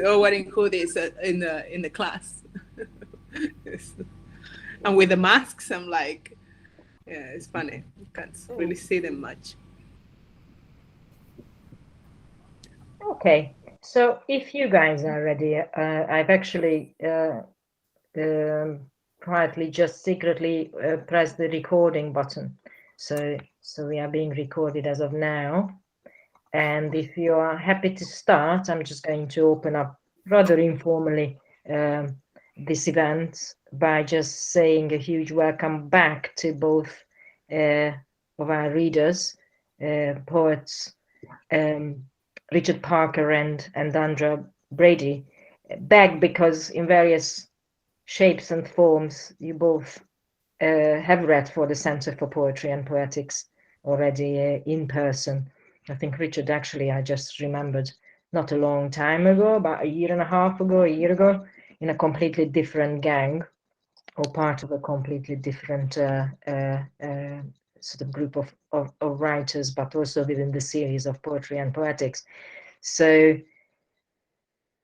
or what include is in the class. And with the masks, I'm like, yeah, it's funny. You can't really see them much. Okay, so if you guys are ready, I've actually um, quietly, just secretly pressed the recording button. So we are being recorded as of now. And if you are happy to start, I'm just going to open up rather informally this event by just saying a huge welcome back to both of our readers, poets, Richard Parker and Andrea Brady, back because in various shapes and forms you both have read for the Center for Poetry and Poetics already in person. I think Richard, actually, I just remembered not a long time ago, about a year and a half ago, a year ago, in a completely different gang or part of a completely different sort of group of writers, but also within the series of Poetry and Poetics. So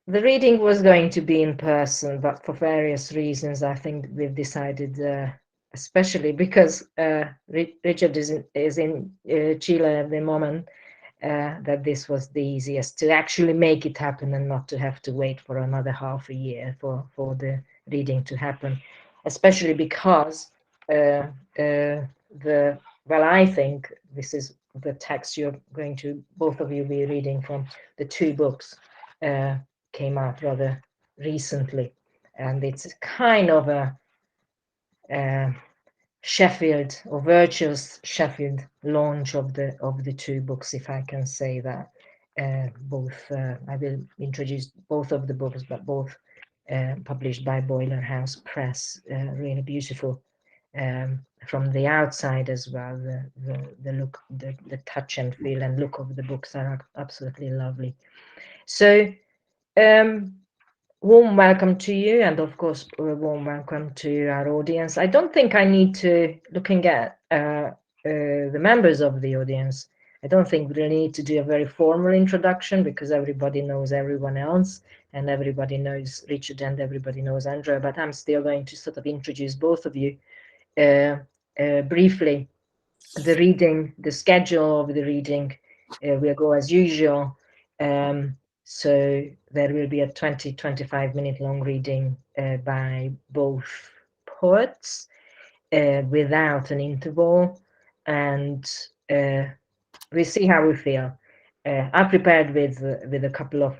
the reading was going to be in person, but for various reasons, I think we've decided, especially because Richard is in Chile at the moment, that this was the easiest to actually make it happen and not to have to wait for another half a year for the reading to happen, especially because I think this is the text you're going to, both of you, be reading from. The two books came out rather recently, and it's kind of a Sheffield or virtuous Sheffield launch of the two books, if I can say that. Both I will introduce both of the books, but both published by Boiler House Press. Really beautiful from the outside as well. The look, the touch and feel and look of the books are absolutely lovely. So warm welcome to you, and of course, a warm welcome to our audience. I don't think I need to, looking at the members of the audience, I don't think we really need to do a very formal introduction because everybody knows everyone else and everybody knows Richard and everybody knows Andrea, but I'm still going to sort of introduce both of you briefly. The reading, the schedule of the reading will go as usual. So there will be a 25 minute long reading by both poets without an interval, and we see how we feel. I prepared with a couple of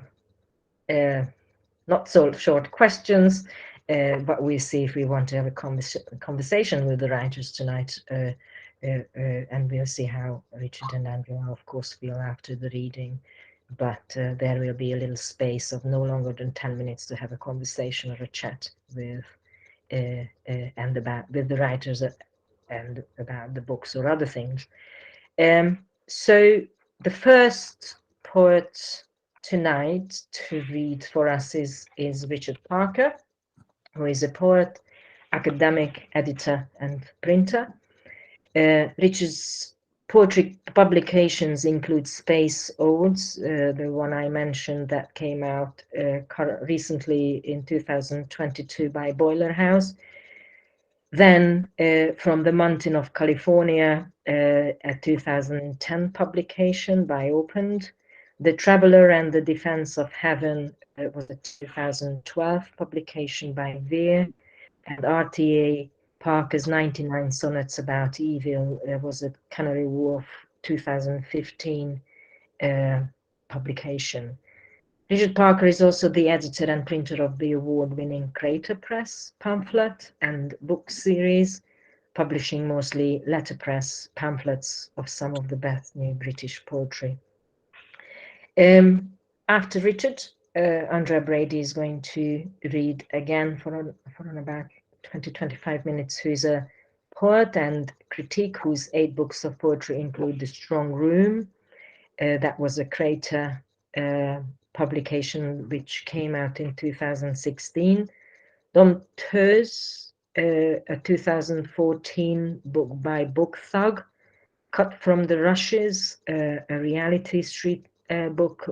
not so short questions, but we'll see if we want to have a conversation with the writers tonight. And we'll see how Richard and Andrea, of course, feel after the reading. But there will be a little space of no longer than 10 minutes to have a conversation or a chat with and about with the writers and about the books or other things. So the first poet tonight to read for us is Richard Parker, who is a poet, academic, editor, and printer. Richard's poetry publications include Space Odes, the one I mentioned that came out recently in 2022 by Boiler House. Then from the Mountain of California, a 2010 publication by Opened. The Traveler and the Defense of Heaven was a 2012 publication by Veer. And R.T.A. Parker's 99 Sonnets About Evil was a Canary Wharf 2015 publication. Richard Parker is also the editor and printer of the award-winning Crater Press pamphlet and book series, publishing mostly letterpress pamphlets of some of the best new British poetry. After Richard, Andrea Brady is going to read again for about 20-25 minutes, who is a poet and critic whose 8 books of poetry include The Strong Room. That was a Crater publication which came out in 2016. Dompteuse, a 2014 book by Book Thug, Cut from the Rushes, a reality street book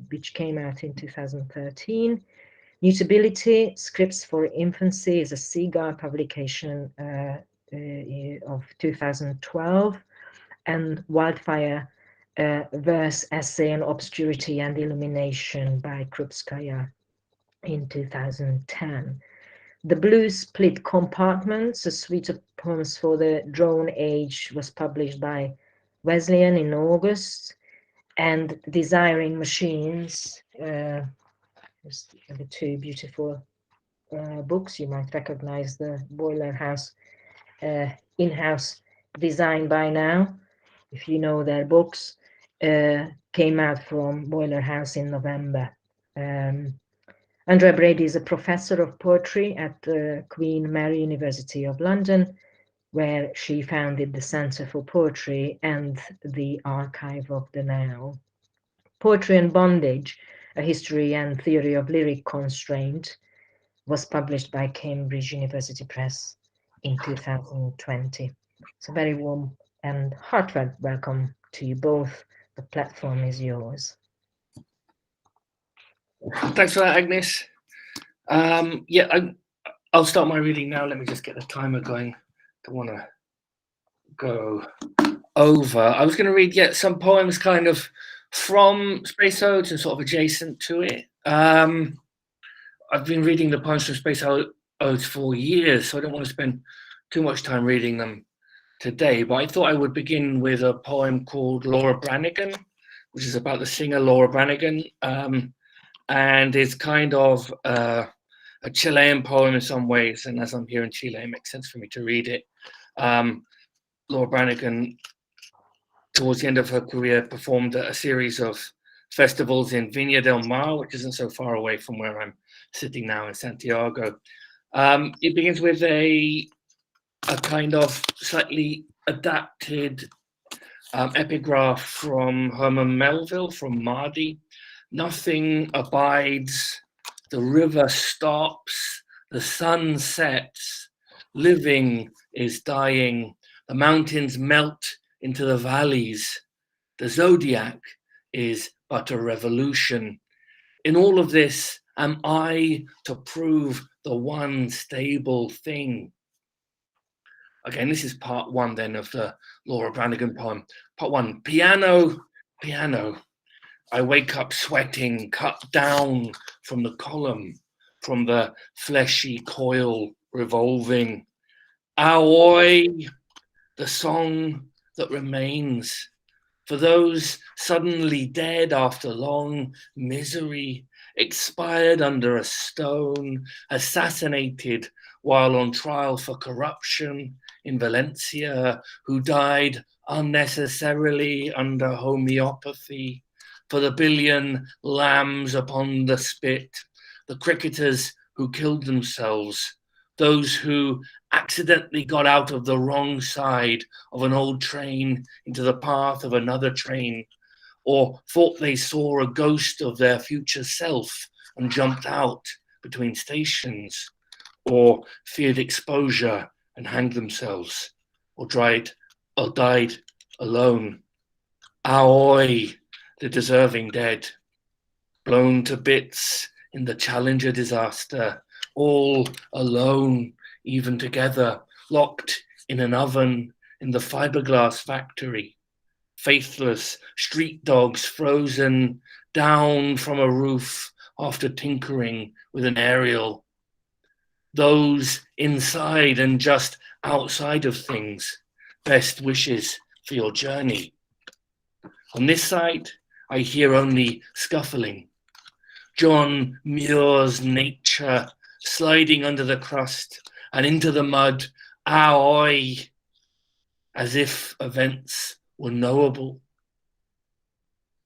which came out in 2013. Mutability, Scripts for Infancy is a Seagull publication of 2012. And Wildfire, Verse, Essay on Obscurity and Illumination by Krupskaya in 2010. The Blue Split Compartments, a suite of poems for the drone age, was published by Wesleyan in August. And Desiring Machines, the two beautiful books. You might recognize the boiler house in-house design by now, if you know their books. Came out from Boiler House in November. Andrea Brady is a professor of poetry at the Queen Mary University of London, where she founded the Centre for Poetry and the Archive of the Now. Poetry and Bondage, A History and Theory of Lyric Constraint, was published by Cambridge University Press in 2020. So very warm and heartfelt welcome to you both. The platform is yours. Thanks for that, Agnes. I'll start my reading now. Let me just get the timer going. Don't want to go over. I was going to read some poems kind of from Space Odes and sort of adjacent to it. I've been reading the poems from Space Odes for years, so I don't want to spend too much time reading them today, but I thought I would begin with a poem called Laura Branigan, which is about the singer Laura Branigan, and it's kind of a Chilean poem in some ways, and as I'm here in Chile, it makes sense for me to read it. Laura Branigan, towards the end of her career, performed at a series of festivals in Viña del Mar, which isn't so far away from where I'm sitting now in Santiago. It begins with a kind of slightly adapted epigraph from Herman Melville, from Mardi. Nothing abides, the river stops, the sun sets, living is dying, the mountains melt into the valleys, the zodiac is but a revolution. In all of this, am I to prove the one stable thing? Again, this is part one then of the Laura Branigan poem. Part one, piano, piano. I wake up sweating, cut down from the column, from the fleshy coil revolving. Aoi, the song that remains. For those suddenly dead after long misery, expired under a stone, assassinated while on trial for corruption in Valencia, who died unnecessarily under homeopathy, for the billion lambs upon the spit, the cricketers who killed themselves, those who accidentally got out of the wrong side of an old train into the path of another train, or thought they saw a ghost of their future self and jumped out between stations, or feared exposure and hanged themselves, or died alone. Aoi, the deserving dead, blown to bits in the Challenger disaster, all alone, even together, locked in an oven in the fiberglass factory. Faithless street dogs frozen down from a roof after tinkering with an aerial. Those inside and just outside of things, best wishes for your journey. On this side, I hear only scuffling. John Muir's nature sliding under the crust and into the mud, aoi, as if events were knowable.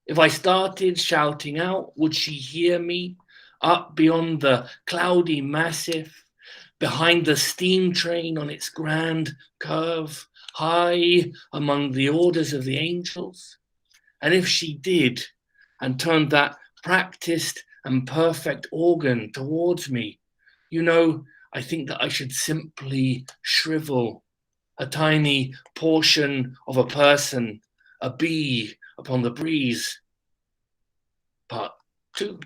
If I started shouting out, would she hear me up beyond the cloudy massif, behind the steam train on its grand curve, high among the orders of the angels? And if she did, and turned that practiced and perfect organ towards me, you know, I think that I should simply shrivel, a tiny portion of a person, a bee upon the breeze, Part 2.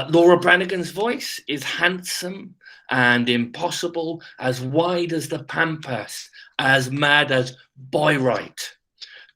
Laura Branigan's voice is handsome and impossible, as wide as the pampas, as mad as Bayreuth.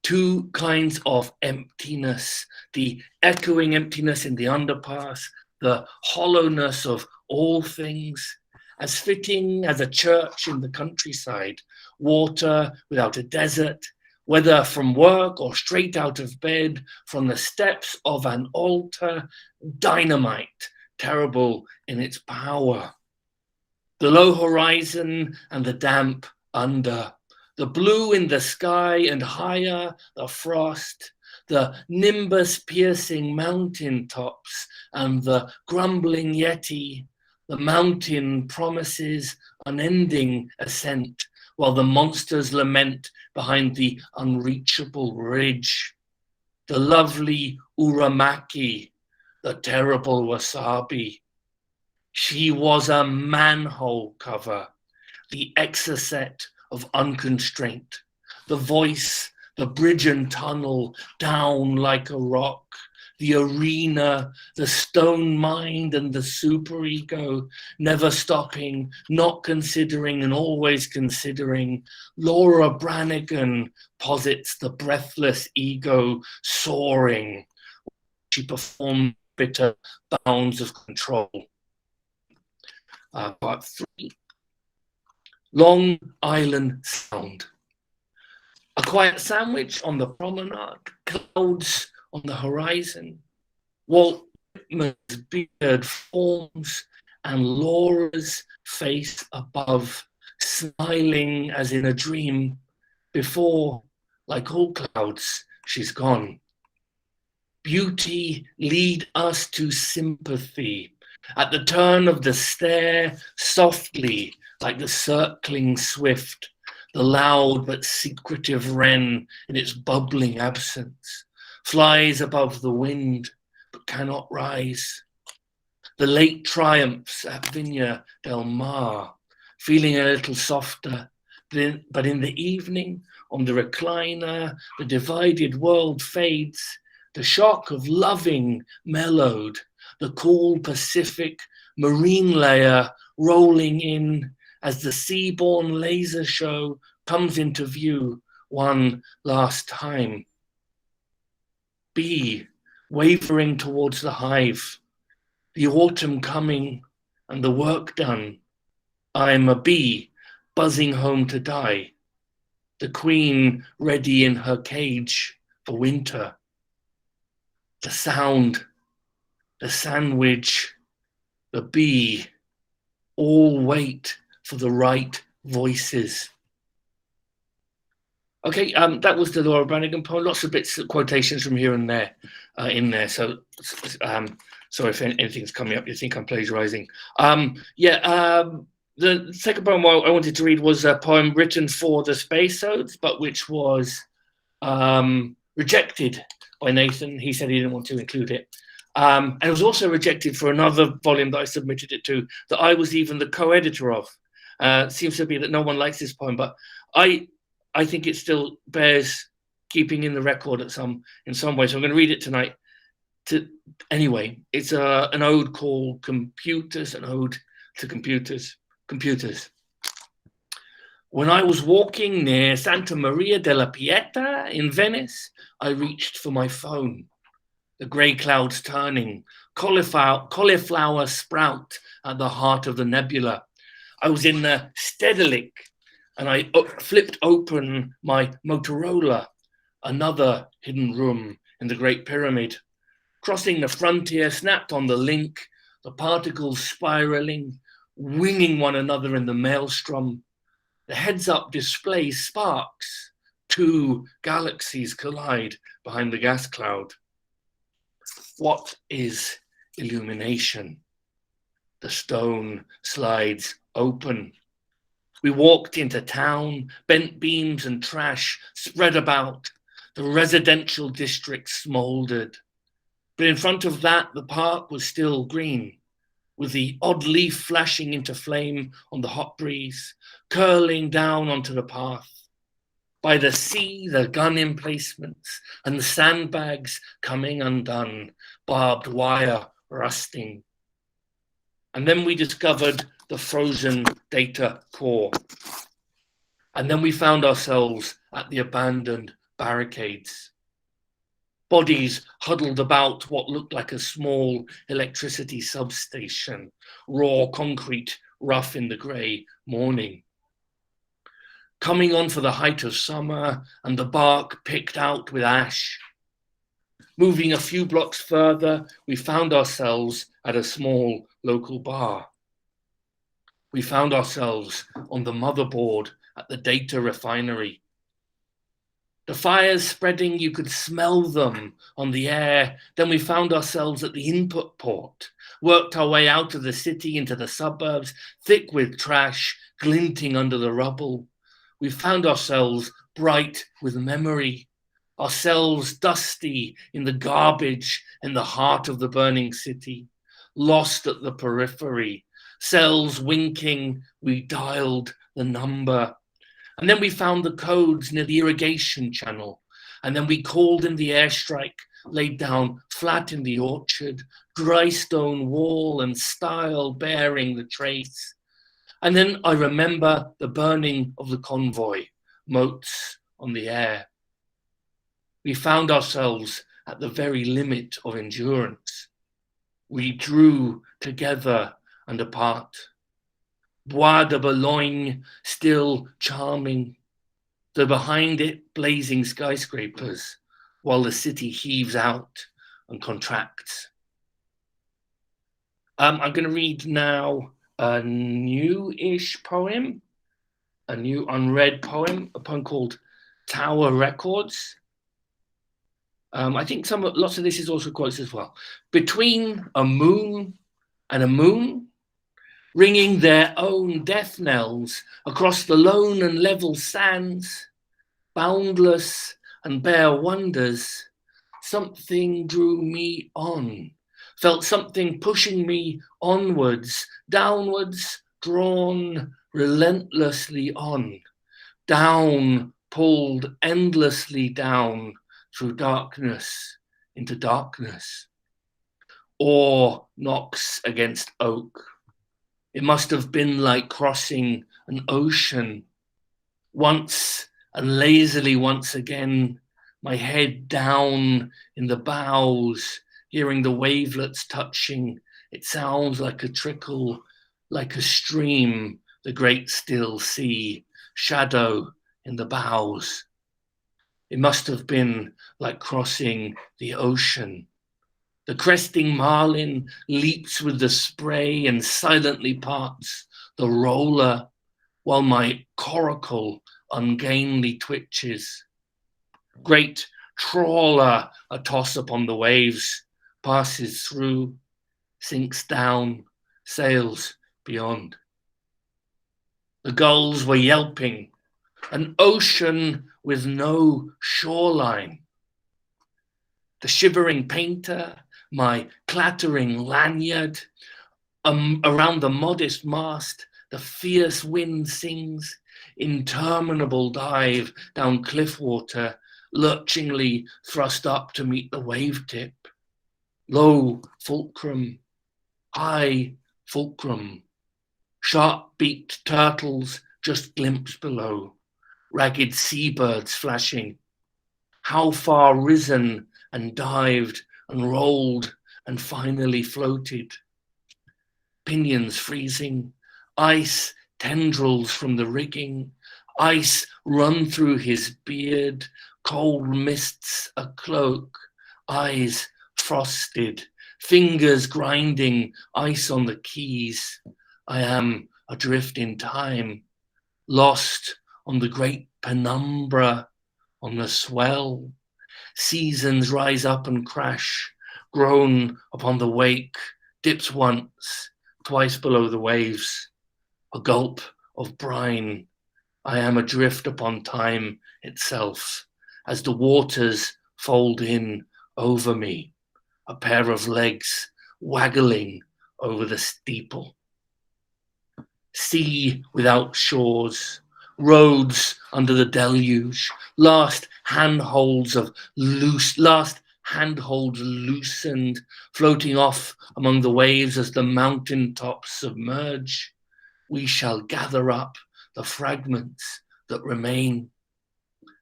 Two kinds of emptiness, the echoing emptiness in the underpass, the hollowness of all things, as fitting as a church in the countryside, water without a desert, whether from work or straight out of bed, from the steps of an altar, dynamite, terrible in its power. The low horizon and the damp under, the blue in the sky and higher, the frost, the nimbus-piercing mountain tops and the grumbling yeti, the mountain promises unending ascent, while the monsters lament behind the unreachable ridge. The lovely Uramaki, the terrible wasabi. She was a manhole cover, the exocet of unconstraint, the voice, the bridge and tunnel down like a rock, the arena, the stone mind and the superego, never stopping, not considering and always considering. Laura Branigan posits the breathless ego soaring. She performed bitter bounds of control. Part 3. Long Island Sound. A quiet sandwich on the promenade, clouds on the horizon. Walt Whitman's beard forms and Laura's face above, smiling as in a dream. Before, like all clouds, she's gone. Beauty lead us to sympathy. At the turn of the stair, softly, like the circling swift, the loud but secretive wren in its bubbling absence, flies above the wind but cannot rise. The late triumphs at Viña del Mar, feeling a little softer, but in the evening, on the recliner, the divided world fades, the shock of loving mellowed, the cool Pacific marine layer rolling in as the seaborne laser show comes into view one last time. Bee wavering towards the hive, the autumn coming and the work done. I am a bee buzzing home to die, the queen ready in her cage for winter. The sound, the sandwich, the bee, all wait for the right voices. Okay, that was the Laura Branigan poem. Lots of bits, quotations from here and there in there. So, sorry if anything's coming up. You think I'm plagiarizing? The second poem I wanted to read was a poem written for the Space Odes, but which was rejected by Nathan. He said he didn't want to include it. And it was also rejected for another volume that I submitted it to, that I was even the co-editor of. Seems to be that no one likes this poem, but I think it still bears keeping in the record in some way. So I'm going to read it tonight. Anyway, it's an ode called Computers, an ode to computers. When I was walking near Santa Maria della Pieta in Venice, I reached for my phone. The grey clouds turning, cauliflower sprout at the heart of the nebula. I was in the Stedelijk, and I flipped open my Motorola, another hidden room in the Great Pyramid. Crossing the frontier, snapped on the link, the particles spiraling, winging one another in the maelstrom. The heads-up display sparks. Two galaxies collide behind the gas cloud. What is illumination? The stone slides open. We walked into town, bent beams and trash spread about. The residential district smoldered. But in front of that, the park was still green, with the odd leaf flashing into flame on the hot breeze, curling down onto the path. By the sea, the gun emplacements and the sandbags coming undone, barbed wire rusting. And then we discovered the frozen data core. And then we found ourselves at the abandoned barricades. Bodies huddled about what looked like a small electricity substation, raw concrete, rough in the grey morning. Coming on for the height of summer and the bark picked out with ash. Moving a few blocks further, we found ourselves at a small local bar. We found ourselves on the motherboard at the data refinery. The fires spreading, you could smell them on the air. Then we found ourselves at the input port, worked our way out of the city into the suburbs, thick with trash, glinting under the rubble. We found ourselves bright with memory, ourselves dusty in the garbage in the heart of the burning city, lost at the periphery, cells winking, we dialed the number. And then we found the codes near the irrigation channel. And then we called in the airstrike, laid down flat in the orchard, dry stone wall and stile bearing the trace. And then I remember the burning of the convoy, motes on the air. We found ourselves at the very limit of endurance. We drew together and apart. Bois de Boulogne still charming, the behind it blazing skyscrapers, while the city heaves out and contracts. I'm going to read now a new-ish poem, a new unread poem, a poem called Tower Records. I think lots of this is also quotes as well. Between a moon and a moon, ringing their own death knells across the lone and level sands, boundless and bare wonders, something drew me on, felt something pushing me onwards, downwards, drawn relentlessly on, down, pulled endlessly down through darkness into darkness. Ore knocks against oak. It must have been like crossing an ocean. Once and lazily once again, my head down in the bows, hearing the wavelets touching. It sounds like a trickle, like a stream, the great still sea, shadow in the bows. It must have been like crossing the ocean. The cresting marlin leaps with the spray and silently parts the roller, while my coracle ungainly twitches. Great trawler, a toss upon the waves, passes through, sinks down, sails beyond. The gulls were yelping, an ocean with no shoreline. The shivering painter, my clattering lanyard, around the modest mast, the fierce wind sings, interminable dive down cliff water, lurchingly thrust up to meet the wave tip. Low fulcrum, high fulcrum, sharp-beaked turtles just glimpsed below, ragged seabirds flashing. How far risen and dived and rolled and finally floated. Pinions freezing, ice tendrils from the rigging, ice run through his beard, cold mists a cloak, eyes frosted, fingers grinding, ice on the keys. I am adrift in time, lost on the great penumbra, on the swell. Seasons rise up and crash, groan upon the wake, dips once, twice below the waves. A gulp of brine, I am adrift upon time itself, as the waters fold in over me, a pair of legs waggling over the steeple. Sea without shores, roads under the deluge, last handholds loosened, floating off among the waves as the mountain tops submerge. We shall gather up the fragments that remain.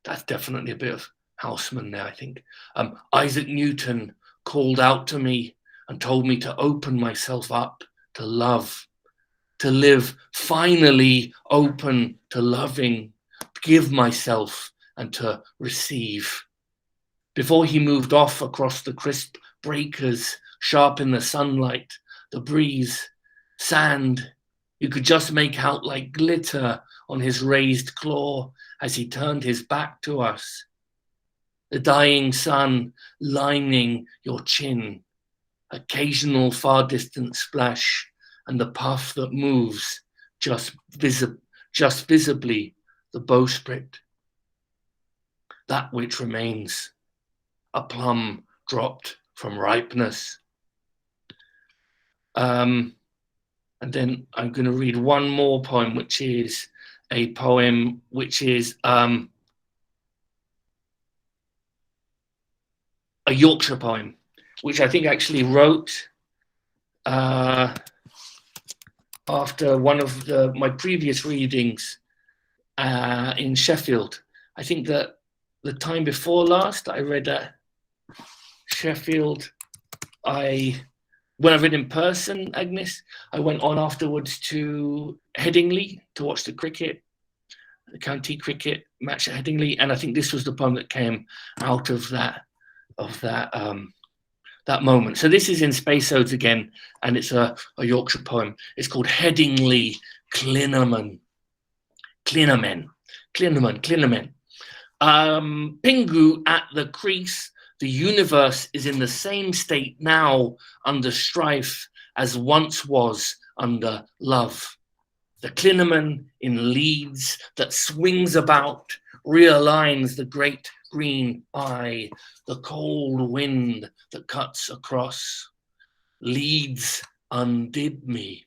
That's definitely a bit of Houseman there, I think. Isaac Newton called out to me and told me to open myself up to love, to live finally open to loving, give myself and to receive. Before he moved off across the crisp breakers, sharp in the sunlight, the breeze, sand, you could just make out like glitter on his raised claw as he turned his back to us. The dying sun lining your chin, occasional far distant splash, and the puff that moves just visibly the bowsprit. That which remains, a plum dropped from ripeness. And then I'm going to read one more poem, which is a poem which is a Yorkshire poem, which I think actually wrote after one of my previous readings in Sheffield. I think that the time before last I read at Sheffield, when I read in person, Agnes, I went on afterwards to Headingley to watch the cricket, the county cricket match at Headingley, and I think this was the poem that came out of that moment. So this is in Space Odes again, and it's a Yorkshire poem. It's called Headingley Clinamen. Pingu at the crease, the universe is in the same state now under strife as once was under love. The Clinamen in Leeds that swings about realigns the great green eye, the cold wind that cuts across. Leeds undid me,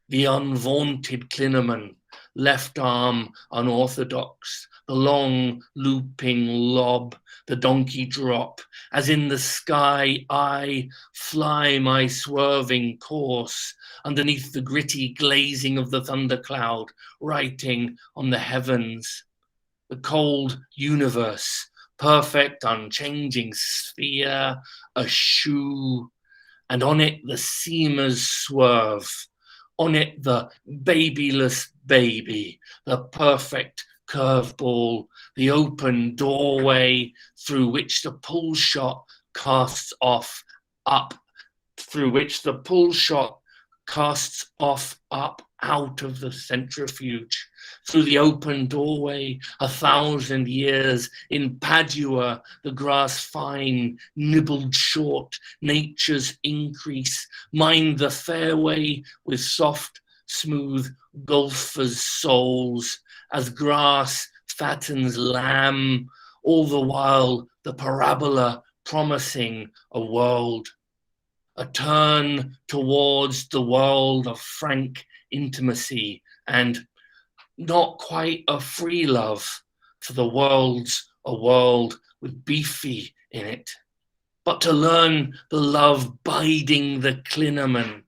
the unvaunted Clinamen, left arm unorthodox, the long looping lob, the donkey drop, as in the sky I fly my swerving course, underneath the gritty glazing of the thundercloud, writing on the heavens. The cold universe, perfect unchanging sphere, a shoe, and on it the seamers swerve, on it the babyless baby, the perfect curveball, the open doorway through which the pull shot casts off up, out of the centrifuge, through the open doorway, 1,000 years in Padua, the grass fine, nibbled short, nature's increase, mind the fairway with soft, smooth golfers' souls, as grass fattens lamb, all the while the parabola promising a world, a turn towards the world of frank intimacy and not quite a free love, for the world's a world with beefy in it, but to learn the love biding the Clinamen,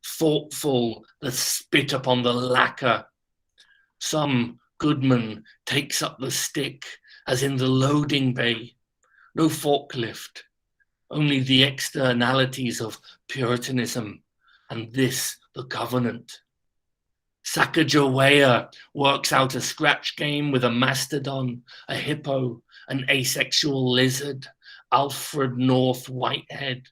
thoughtful the spit upon the lacquer. Some goodman takes up the stick as in the loading bay, no forklift, only the externalities of Puritanism, and this the covenant. Sacagawea works out a scratch game with a mastodon, a hippo, an asexual lizard, Alfred North Whitehead.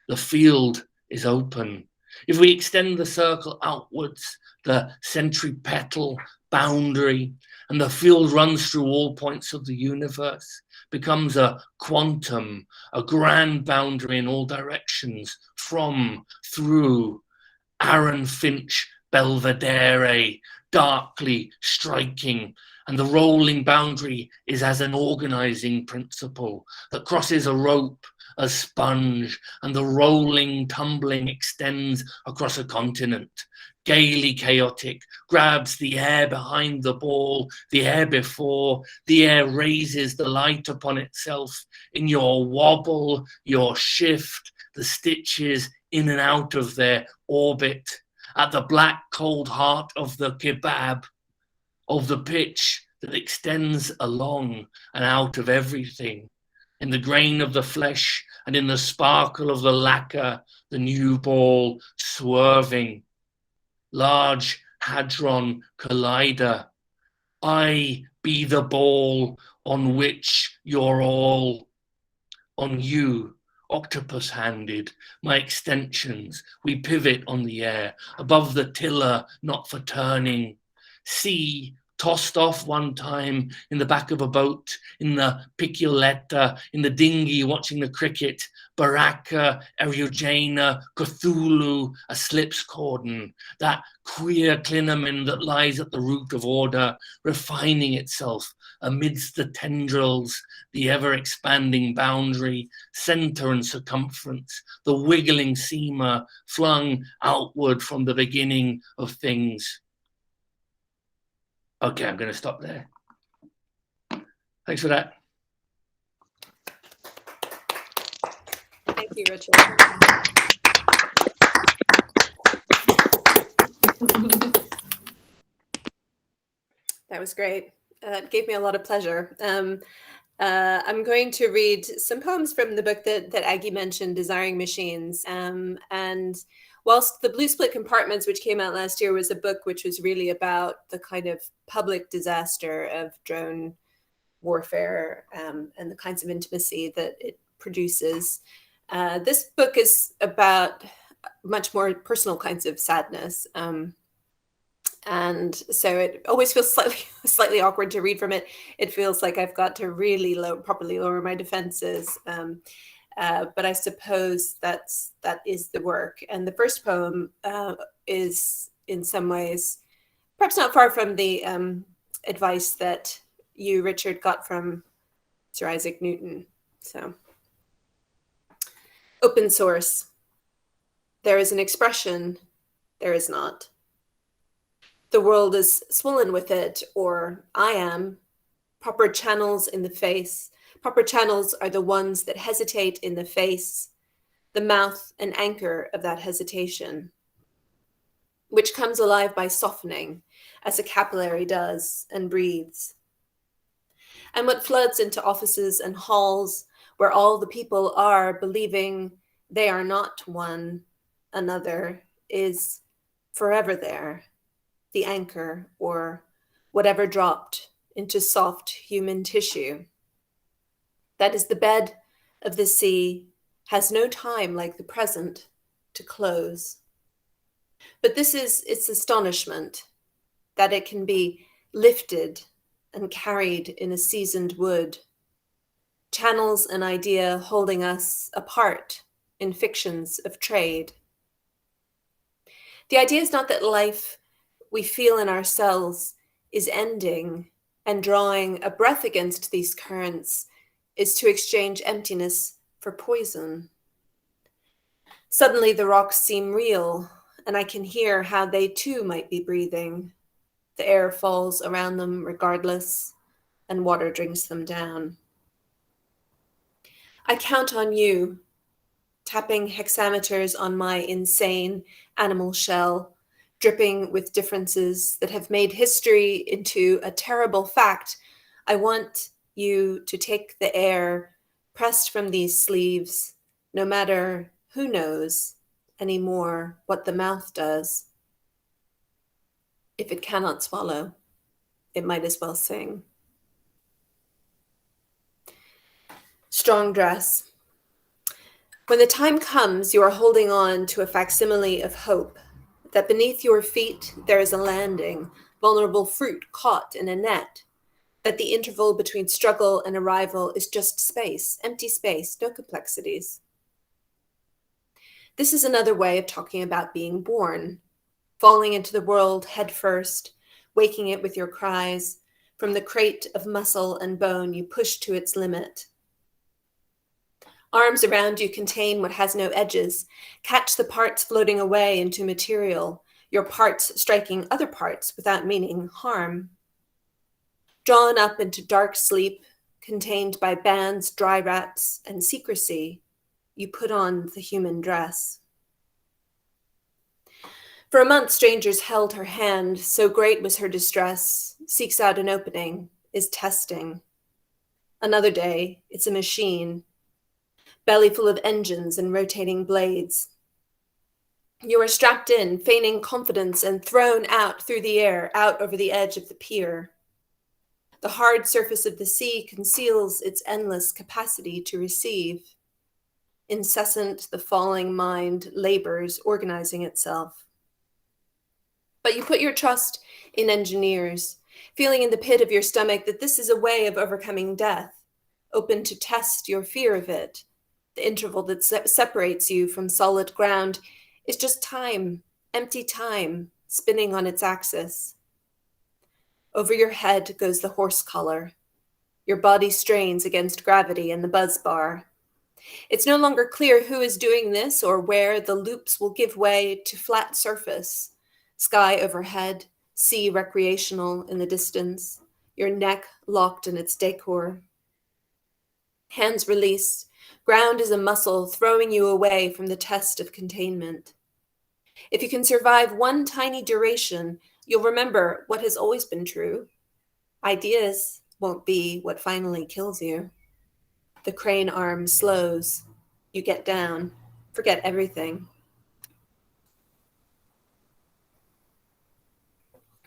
The field is open. If we extend the circle outwards, the centripetal boundary, and the field runs through all points of the universe, becomes a quantum, a grand boundary in all directions, from, through, Aaron Finch, Belvedere, darkly striking, and the rolling boundary is as an organizing principle that crosses a rope, a sponge, and the rolling, tumbling extends across a continent, gaily chaotic, grabs the air behind the ball, the air before, the air raises the light upon itself in your wobble, your shift, the stitches in and out of their orbit, at the black cold heart of the kebab, of the pitch that extends along and out of everything, in the grain of the flesh and in the sparkle of the lacquer, the new ball swerving. Large hadron collider, I be the ball on which you're all. On you, octopus-handed, my extensions, we pivot on the air, above the tiller, not for turning. Sea, tossed off one time in the back of a boat, in the Piccioletta, in the dinghy watching the cricket, Baraka, Eriugena, Cthulhu, a slips cordon, that queer clinamen that lies at the root of order, refining itself amidst the tendrils, the ever-expanding boundary, center and circumference, the wiggling seamer flung outward from the beginning of things. Okay, I'm going to stop there. Thanks for that. Thank you, Richard. That was great. It gave me a lot of pleasure. I'm going to read some poems from the book that Aggie mentioned, Desiring Machines. And whilst the Blue Split Compartments, which came out last year, was a book which was really about the kind of public disaster of drone warfare and the kinds of intimacy that it produces, this book is about much more personal kinds of sadness. And so it always feels slightly awkward to read from it. It feels like I've got to really properly lower my defenses. But I suppose that is the work. And the first poem is in some ways perhaps not far from the advice that you, Richard, got from Sir Isaac Newton. So, open source. There is an expression, there is not. The world is swollen with it, or I am. Proper channels in the face. Proper channels are the ones that hesitate in the face, the mouth an anchor of that hesitation, which comes alive by softening, as a capillary does, and breathes. And what floods into offices and halls, where all the people are believing they are not one another, is forever there. The anchor, or whatever dropped into soft human tissue. That is the bed of the sea, has no time like the present to close. But this is its astonishment, that it can be lifted and carried in a seasoned wood. Channels an idea holding us apart in fictions of trade. The idea is not that life we feel in ourselves is ending, and drawing a breath against these currents is to exchange emptiness for poison. Suddenly the rocks seem real, and I can hear how they too might be breathing. The air falls around them regardless, and water drinks them down. I count on you, tapping hexameters on my insane animal shell, dripping with differences that have made history into a terrible fact. I want you to take the air pressed from these sleeves, no matter who knows anymore what the mouth does. If it cannot swallow, it might as well sing. Strong dress. When the time comes, you are holding on to a facsimile of hope, that beneath your feet there is a landing, vulnerable fruit caught in a net, that the interval between struggle and arrival is just space, empty space, no complexities. This is another way of talking about being born, falling into the world head first, waking it with your cries, from the crate of muscle and bone you push to its limit. Arms around you contain what has no edges. Catch the parts floating away into material. your parts striking other parts without meaning harm. Drawn up into dark sleep, contained by bands, dry wraps, and secrecy, you put on the human dress. For a month, strangers held her hand, so great was her distress, seeks out an opening, is testing. Another day, it's a machine, belly full of engines and rotating blades. You are strapped in, feigning confidence, and thrown out through the air, out over the edge of the pier. The hard surface of the sea conceals its endless capacity to receive. Incessant, the falling mind labors, organizing itself. But you put your trust in engineers, feeling in the pit of your stomach that this is a way of overcoming death, open to test your fear of it. The interval that separates you from solid ground is just time, empty time, spinning on its axis. Over your head goes the horse collar. Your body strains against gravity and the buzz bar. It's no longer clear who is doing this or where the loops will give way to flat surface. Sky overhead, sea recreational in the distance, your neck locked in its decor. Hands released, ground is a muscle throwing you away from the test of containment. If you can survive one tiny duration, you'll remember what has always been true. Ideas won't be what finally kills you. The crane arm slows. You get down, forget everything.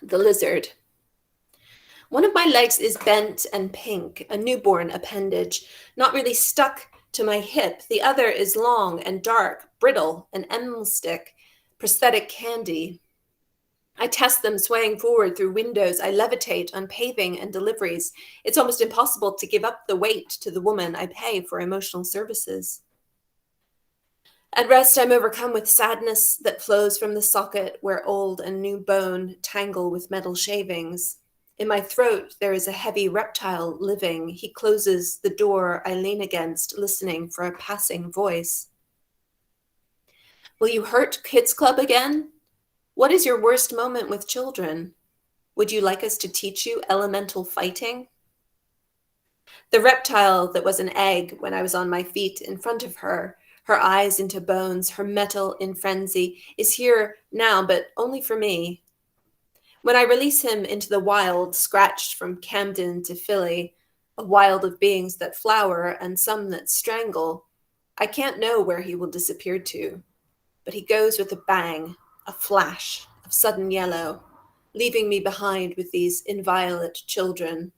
The lizard. One of my legs is bent and pink, a newborn appendage, not really stuck to my hip. The other is long and dark, brittle, an M stick, prosthetic candy. I test them swaying forward through windows. I levitate on paving and deliveries. It's almost impossible to give up the weight to the woman I pay for emotional services. At rest, I'm overcome with sadness that flows from the socket where old and new bone tangle with metal shavings. In my throat, there is a heavy reptile living. He closes the door I lean against, listening for a passing voice. Will you hurt Kids Club again? What is your worst moment with children? Would you like us to teach you elemental fighting? The reptile that was an egg when I was on my feet in front of her, her eyes into bones, her metal in frenzy, is here now, but only for me. When I release him into the wild, scratched from Camden to Philly, a wild of beings that flower and some that strangle, I can't know where he will disappear to, but he goes with a bang, a flash of sudden yellow, leaving me behind with these inviolate children.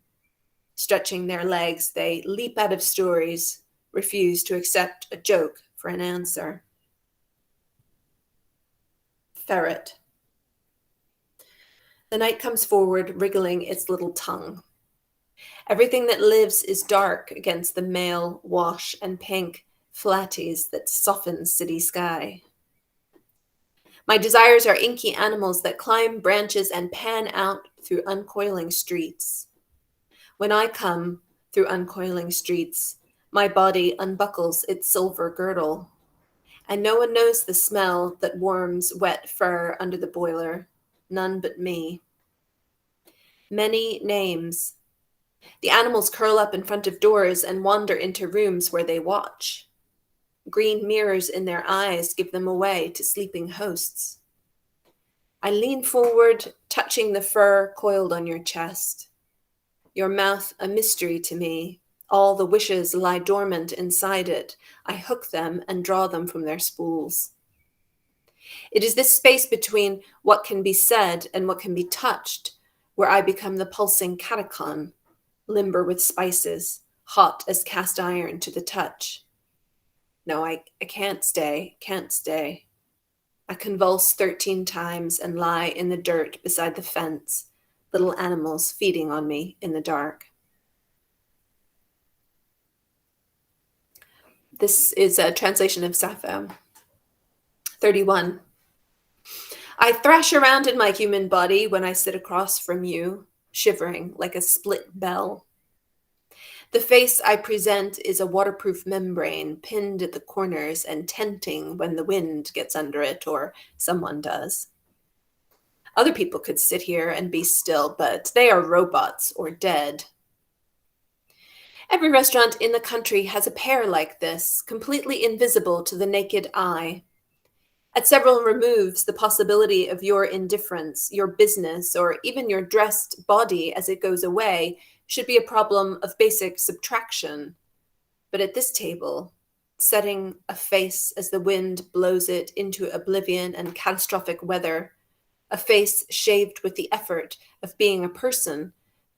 Stretching their legs, they leap out of stories, refuse to accept a joke for an answer. Ferret. The night comes forward, wriggling its little tongue. Everything that lives is dark against the male wash and pink flatties that soften city sky. My desires are inky animals that climb branches and pan out through uncoiling streets. When I come through uncoiling streets, my body unbuckles its silver girdle, and no one knows the smell that warms wet fur under the boiler, none but me. Many names. The animals curl up in front of doors and wander into rooms where they watch. Green mirrors in their eyes give them away to sleeping hosts. I lean forward, touching the fur coiled on your chest. Your mouth a mystery to me. All the wishes lie dormant inside it. I hook them and draw them from their spools. It is this space between what can be said and what can be touched where I become the pulsing catacomb, limber with spices, hot as cast iron to the touch. No, I can't stay. I convulse 13 times and lie in the dirt beside the fence, little animals feeding on me in the dark. This is a translation of Sappho. 31. I thrash around in my human body when I sit across from you, shivering like a split bell. The face I present is a waterproof membrane pinned at the corners and tenting when the wind gets under it or someone does. Other people could sit here and be still, but they are robots or dead. Every restaurant in the country has a pair like this, completely invisible to the naked eye. At several removes, the possibility of your indifference, your business, or even your dressed body as it goes away should be a problem of basic subtraction. But at this table, setting a face as the wind blows it into oblivion and catastrophic weather, a face shaved with the effort of being a person,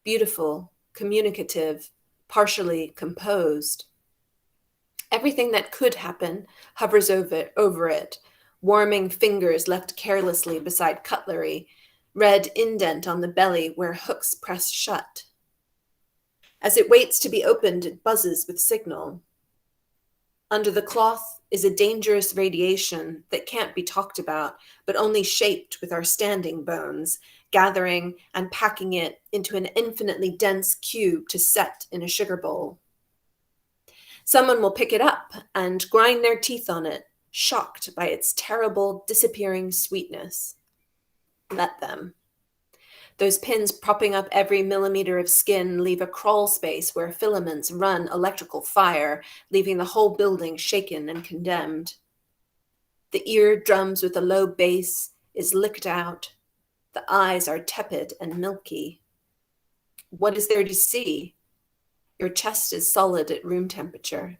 beautiful, communicative, partially composed. Everything that could happen hovers over it, warming fingers left carelessly beside cutlery, red indent on the belly where hooks press shut. As it waits to be opened, it buzzes with signal. Under the cloth is a dangerous radiation that can't be talked about, but only shaped with our standing bones, gathering and packing it into an infinitely dense cube to set in a sugar bowl. Someone will pick it up and grind their teeth on it, shocked by its terrible, disappearing sweetness. Let them. Those pins propping up every millimeter of skin leave a crawl space where filaments run electrical fire, leaving the whole building shaken and condemned. The ear drums with a low bass, is licked out. The eyes are tepid and milky. What is there to see? Your chest is solid at room temperature.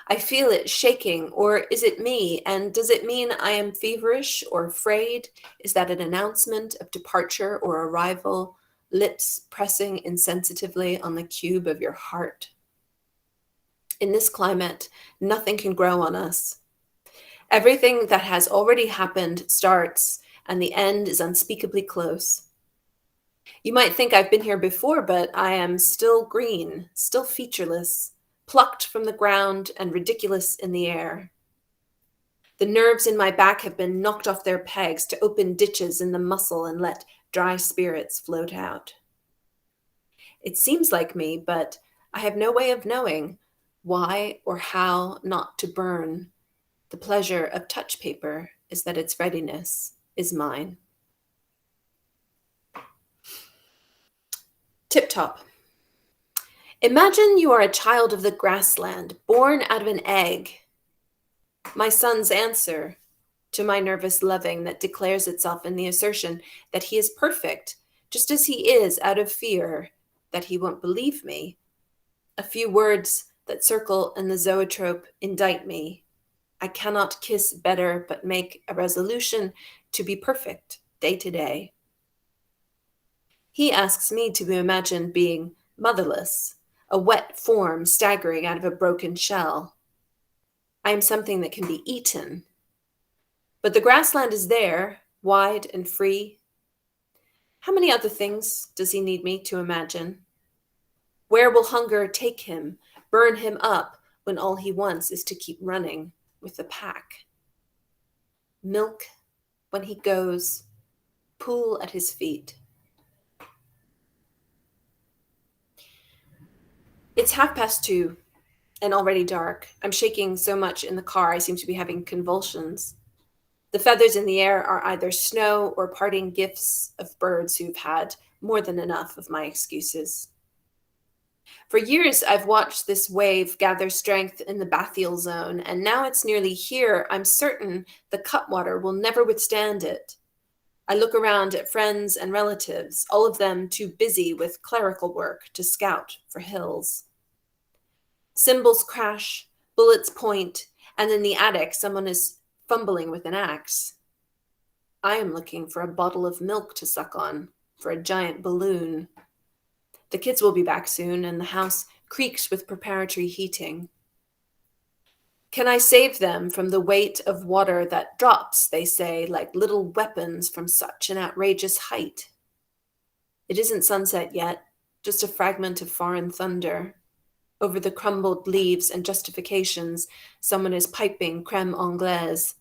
I feel it shaking, or is it me? And does it mean I am feverish or afraid? Is that an announcement of departure or arrival? Lips pressing insensitively on the cube of your heart. In this climate, nothing can grow on us. Everything that has already happened starts, and the end is unspeakably close. You might think I've been here before, but I am still green, still featureless, plucked from the ground and ridiculous in the air. The nerves in my back have been knocked off their pegs to open ditches in the muscle and let dry spirits float out. It seems like me, but I have no way of knowing why or how not to burn. The pleasure of touch paper is that its readiness is mine. Tip top. Imagine you are a child of the grassland, born out of an egg. My son's answer to my nervous loving that declares itself in the assertion that he is perfect, just as he is out of fear that he won't believe me. A few words that circle in the zoetrope indict me. I cannot kiss better, but make a resolution to be perfect day to day. He asks me to imagine being motherless, a wet form staggering out of a broken shell. I am something that can be eaten. But the grassland is there, wide and free. How many other things does he need me to imagine? Where will hunger take him, burn him up, when all he wants is to keep running with the pack? Milk when he goes, pool at his feet. It's 2:30 and already dark. I'm shaking so much in the car, I seem to be having convulsions. The feathers in the air are either snow or parting gifts of birds who've had more than enough of my excuses. For years, I've watched this wave gather strength in the bathyal zone, and now it's nearly here. I'm certain the cutwater will never withstand it. I look around at friends and relatives, all of them too busy with clerical work to scout for hills. Cymbals crash, bullets point, and in the attic, someone is fumbling with an axe. I am looking for a bottle of milk to suck on, for a giant balloon. The kids will be back soon, and the house creaks with preparatory heating. Can I save them from the weight of water that drops, they say, like little weapons from such an outrageous height? It isn't sunset yet, just a fragment of foreign thunder. Over the crumbled leaves and justifications, someone is piping creme anglaise.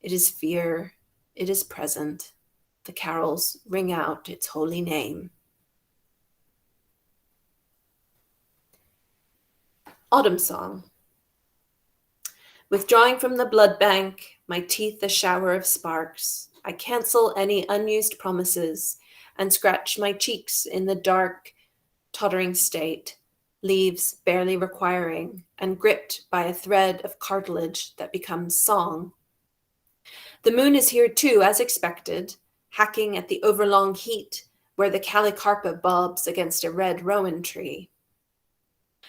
It is fear. It is present. The carols ring out its holy name. Autumn Song. Withdrawing from the blood bank, my teeth a shower of sparks. I cancel any unused promises and scratch my cheeks in the dark, tottering state, leaves barely requiring, and gripped by a thread of cartilage that becomes song. The moon is here too, as expected, hacking at the overlong heat where the calicarpa bobs against a red rowan tree.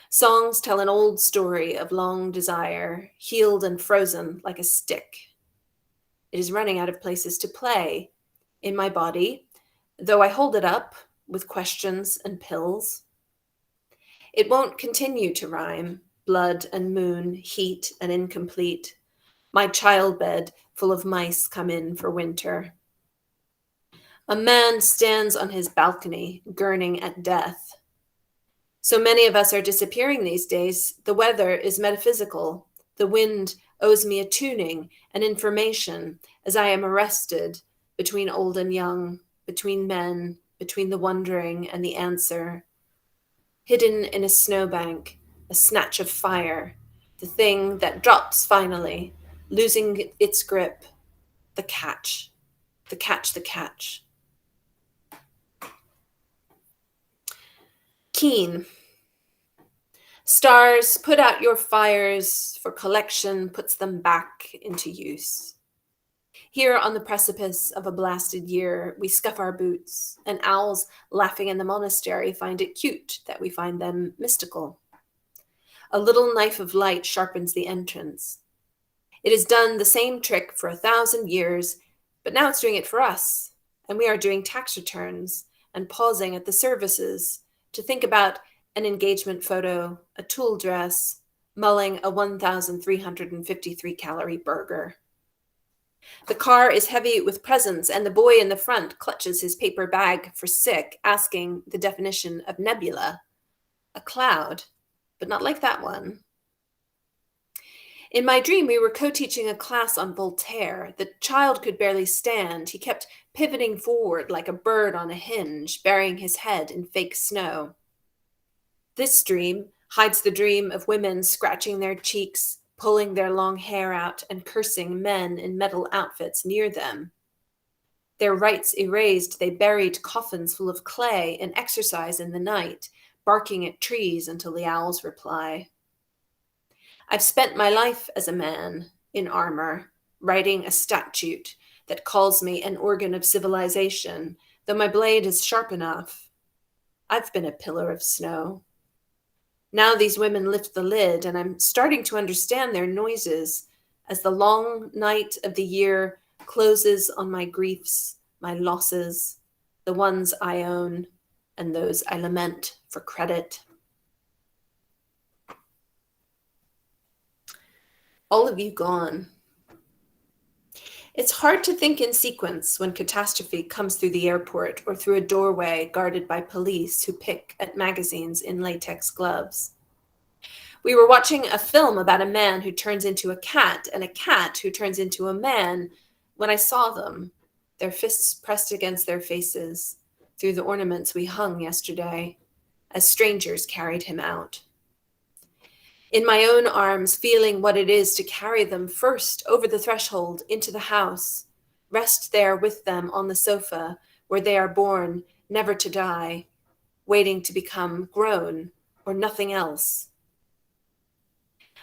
Songs tell an old story of long desire, healed and frozen like a stick. It is running out of places to play in my body, though I hold it up with questions and pills. It won't continue to rhyme, blood and moon, heat and incomplete. My childbed full of mice come in for winter. A man stands on his balcony, gurning at death. So many of us are disappearing these days. The weather is metaphysical. The wind owes me a tuning, an information, as I am arrested between old and young, between men, between the wondering and the answer. Hidden in a snowbank, a snatch of fire, the thing that drops finally, losing its grip, the catch, the catch, the catch. Keen. Stars, put out your fires, for collection puts them back into use. Here on the precipice of a blasted year, we scuff our boots, and owls laughing in the monastery find it cute that we find them mystical. A little knife of light sharpens the entrance. It has done the same trick for 1,000 years, but now it's doing it for us, and we are doing tax returns and pausing at the services to think about an engagement photo, a tulle dress, mulling a 1,353 calorie burger. The car is heavy with presents, and the boy in the front clutches his paper bag for sick, asking the definition of nebula. A cloud, but not like that one. In my dream, we were co-teaching a class on Voltaire. The child could barely stand. He kept pivoting forward like a bird on a hinge, burying his head in fake snow. This dream hides the dream of women scratching their cheeks, pulling their long hair out, and cursing men in metal outfits near them. Their rights erased, they buried coffins full of clay and exercise in the night, barking at trees until the owls reply. I've spent my life as a man, in armor, writing a statute that calls me an organ of civilization, though my blade is sharp enough. I've been a pillar of snow. Now these women lift the lid, and I'm starting to understand their noises as the long night of the year closes on my griefs, my losses, the ones I own, and those I lament for credit. All of you gone. It's hard to think in sequence when catastrophe comes through the airport or through a doorway guarded by police who pick at magazines in latex gloves. We were watching a film about a man who turns into a cat and a cat who turns into a man when I saw them, their fists pressed against their faces through the ornaments we hung yesterday as strangers carried him out. In my own arms, feeling what it is to carry them first over the threshold into the house, rest there with them on the sofa where they are born, never to die, waiting to become grown or nothing else.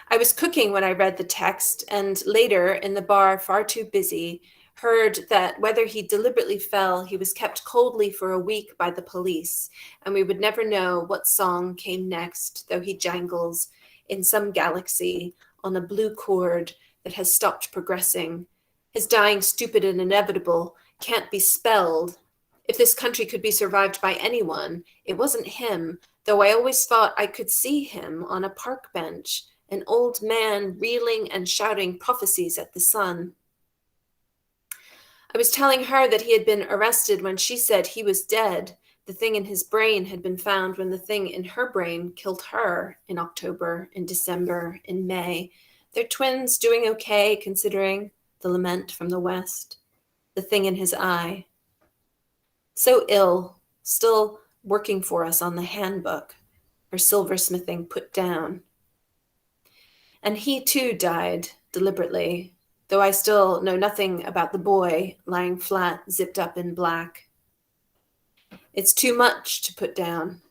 I was cooking when I read the text, and later in the bar, far too busy, heard that whether he deliberately fell, he was kept coldly for a week by the police, and we would never know what song came next, though he jangles in some galaxy on a blue chord that has stopped progressing. His dying stupid and inevitable can't be spelled. If this country could be survived by anyone, it wasn't him, though I always thought I could see him on a park bench, an old man reeling and shouting prophecies at the sun. I was telling her that he had been arrested when she said he was dead. The thing in his brain had been found when the thing in her brain killed her in October, in December, in May. They're twins, doing okay, considering the lament from the West, the thing in his eye. So ill, still working for us on the handbook, her silversmithing put down. And he too died deliberately, though I still know nothing about the boy lying flat, zipped up in black. It's too much to put down.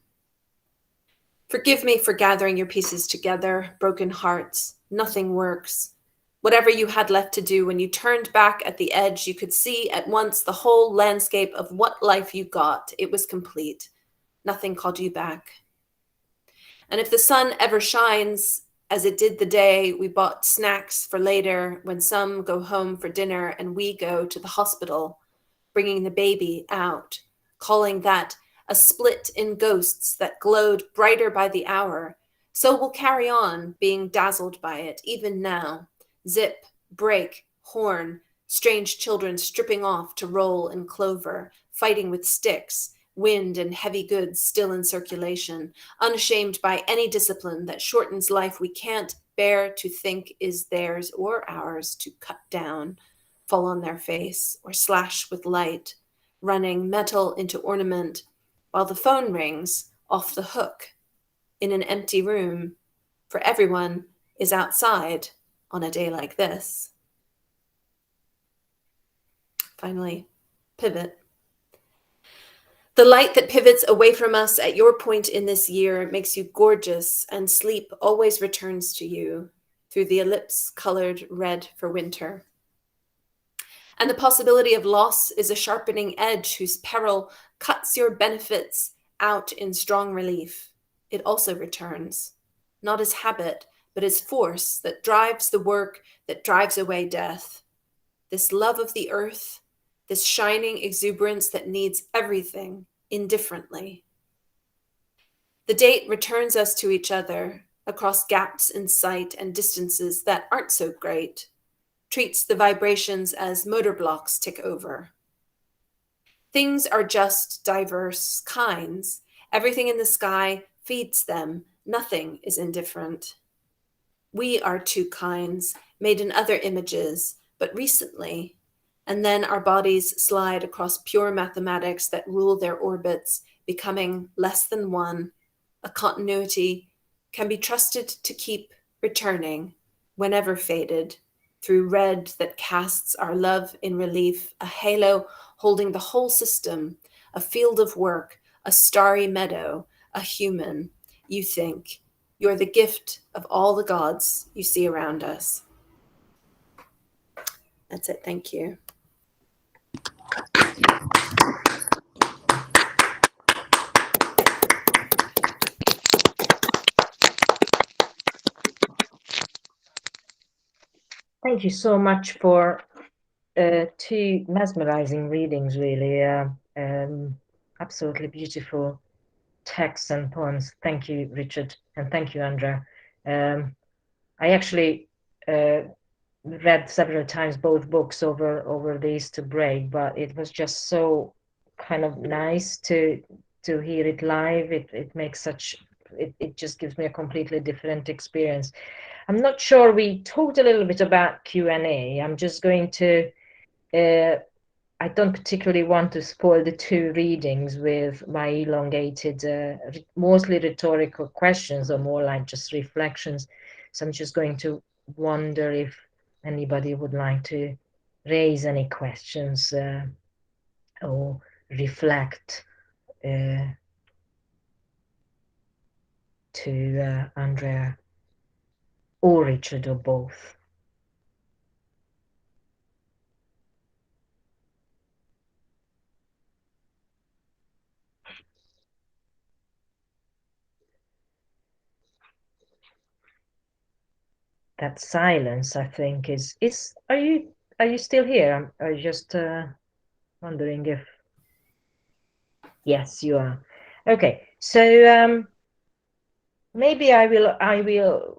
Forgive me for gathering your pieces together, broken hearts. Nothing works. Whatever you had left to do, when you turned back at the edge, you could see at once the whole landscape of what life you got. It was complete. Nothing called you back. And if the sun ever shines, as it did the day we bought snacks for later, when some go home for dinner and we go to the hospital, bringing the baby out, calling that a split in ghosts that glowed brighter by the hour, so we'll carry on being dazzled by it, even now. Zip, break, horn, strange children stripping off to roll in clover, fighting with sticks, wind and heavy goods still in circulation, unashamed by any discipline that shortens life we can't bear to think is theirs or ours to cut down, fall on their face, or slash with light, running metal into ornament, while the phone rings off the hook in an empty room, for everyone is outside on a day like this. Finally, pivot. The light that pivots away from us at your point in this year makes you gorgeous, and sleep always returns to you through the ellipse-colored red for winter. And the possibility of loss is a sharpening edge whose peril cuts your benefits out in strong relief. It also returns, not as habit, but as force that drives the work that drives away death. This love of the earth, this shining exuberance that needs everything indifferently. The date returns us to each other across gaps in sight and distances that aren't so great, treats the vibrations as motor blocks tick over. Things are just diverse kinds. Everything in the sky feeds them. Nothing is indifferent. We are two kinds, made in other images, but recently, and then our bodies slide across pure mathematics that rule their orbits, becoming less than one. A continuity can be trusted to keep returning, whenever faded, through red that casts our love in relief, a halo holding the whole system, a field of work, a starry meadow, a human. You think you're the gift of all the gods you see around us. That's it. Thank you. Thank you so much for two mesmerizing readings, really. Absolutely beautiful texts and poems. Thank you, Richard, and thank you, Andrea. I actually read several times both books over the Easter break, but it was just so kind of nice to hear it live. It makes such, it just gives me a completely different experience. I'm not sure, we talked a little bit about Q&A. I'm just going to, I don't particularly want to spoil the two readings with my elongated, mostly rhetorical questions, or more like just reflections. So I'm just going to wonder if anybody would like to raise any questions or reflect to Andrea or Richard or both. That silence, I think, is are you still here? I'm just wondering if, yes, you are. Okay, so maybe I will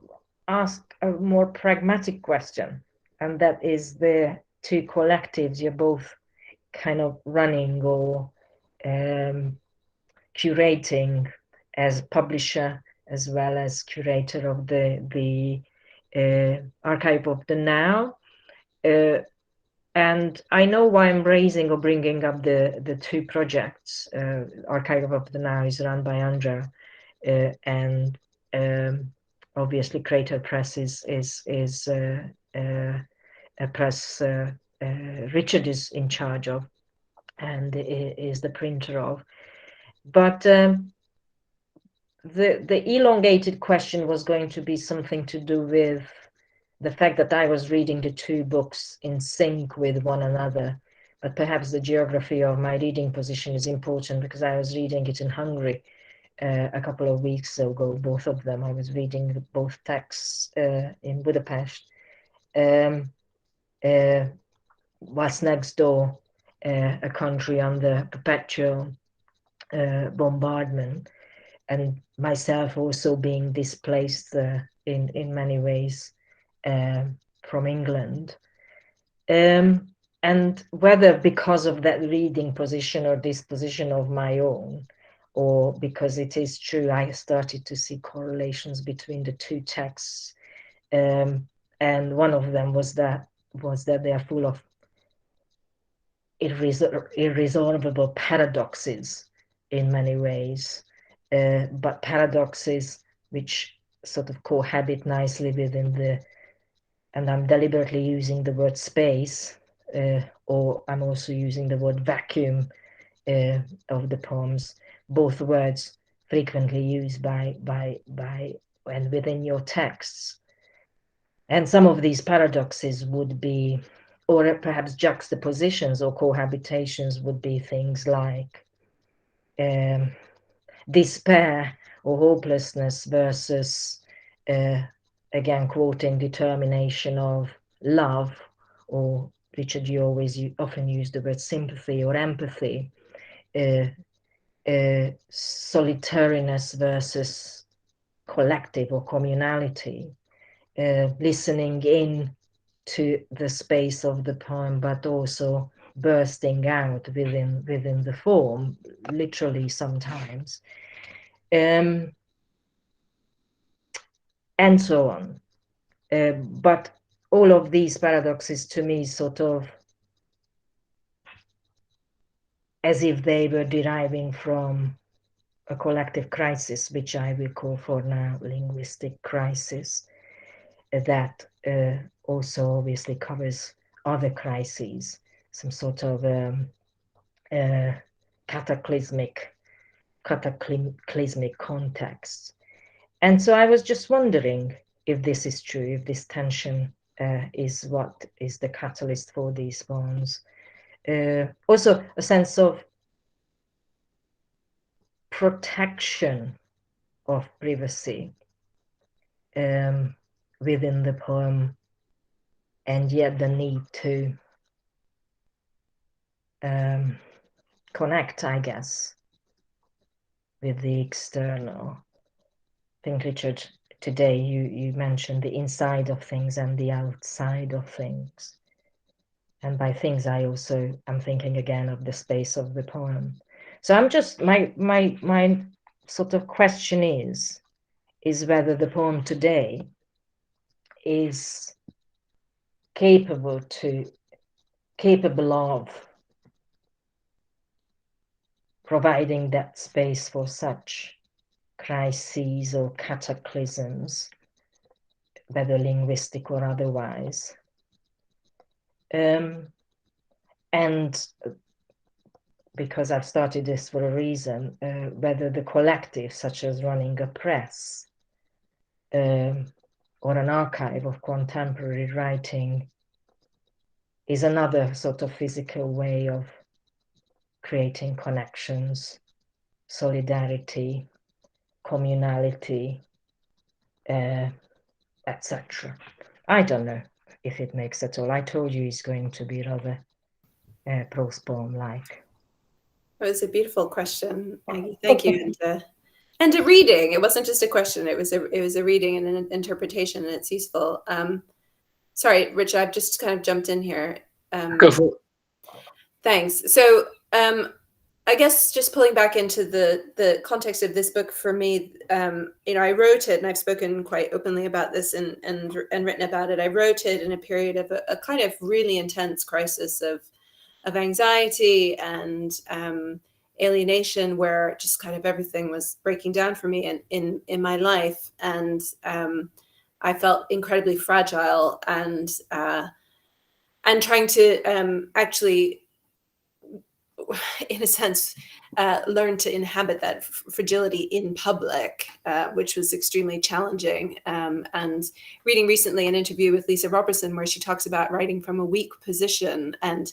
ask a more pragmatic question, and that is the two collectives you're both kind of running or curating as publisher as well as curator of the Archive of the Now. And I know why I'm raising or bringing up the two projects. Archive of the Now is run by Andrea, and obviously Creator Press is press Richard is in charge of and is the printer of. But the elongated question was going to be something to do with the fact that I was reading the two books in sync with one another. But perhaps the geography of my reading position is important, because I was reading it in Hungary a couple of weeks ago, both of them. I was reading both texts in Budapest, whilst next door, a country under perpetual bombardment, and myself also being displaced in many ways from England. And whether because of that reading position or disposition of my own, or because it is true, I started to see correlations between the two texts. And one of them was that they are full of irresolvable paradoxes in many ways, but paradoxes which sort of cohabit nicely within the, and I'm deliberately using the word space, or I'm also using the word vacuum of the poems, both words frequently used by and within your texts. And some of these paradoxes would be, or perhaps juxtapositions or cohabitations would be things like despair or hopelessness versus, again, quoting determination of love, or Richard, you often use the word sympathy or empathy, solitariness versus collective or communality, listening in to the space of the poem, but also bursting out within the form, literally sometimes, and so on. But all of these paradoxes to me sort of as if they were deriving from a collective crisis, which I will call for now linguistic crisis, that also obviously covers other crises, some sort of cataclysmic context. And so I was just wondering if this is true, if this tension is what is the catalyst for these poems. Also a sense of protection of privacy within the poem, and yet the need to connect, I guess, with the external. I think, Richard, today you mentioned the inside of things and the outside of things. And by things, I'm thinking again of the space of the poem. So I'm just, my sort of question is whether the poem today is capable of providing that space for such crises or cataclysms, whether linguistic or otherwise. And because I've started this for a reason, whether the collective, such as running a press or an archive of contemporary writing, is another sort of physical way of creating connections, solidarity, communality, etc. I don't know if it makes at all. I told you it's going to be rather prose poem-like. It was a beautiful question, Maggie. Thank you. And a reading. It wasn't just a question. It was a reading and an interpretation, and it's useful. Sorry, Rich, I've just kind of jumped in here. Go for it. Thanks. So I guess just pulling back into the context of this book for me, I wrote it, and I've spoken quite openly about this and written about it. I wrote it in a period of a kind of really intense crisis of anxiety and alienation, where just kind of everything was breaking down for me in my life, and I felt incredibly fragile and and trying to actually, in a sense, learn to inhabit that fragility in public, which was extremely challenging. And reading recently an interview with Lisa Robertson where she talks about writing from a weak position, and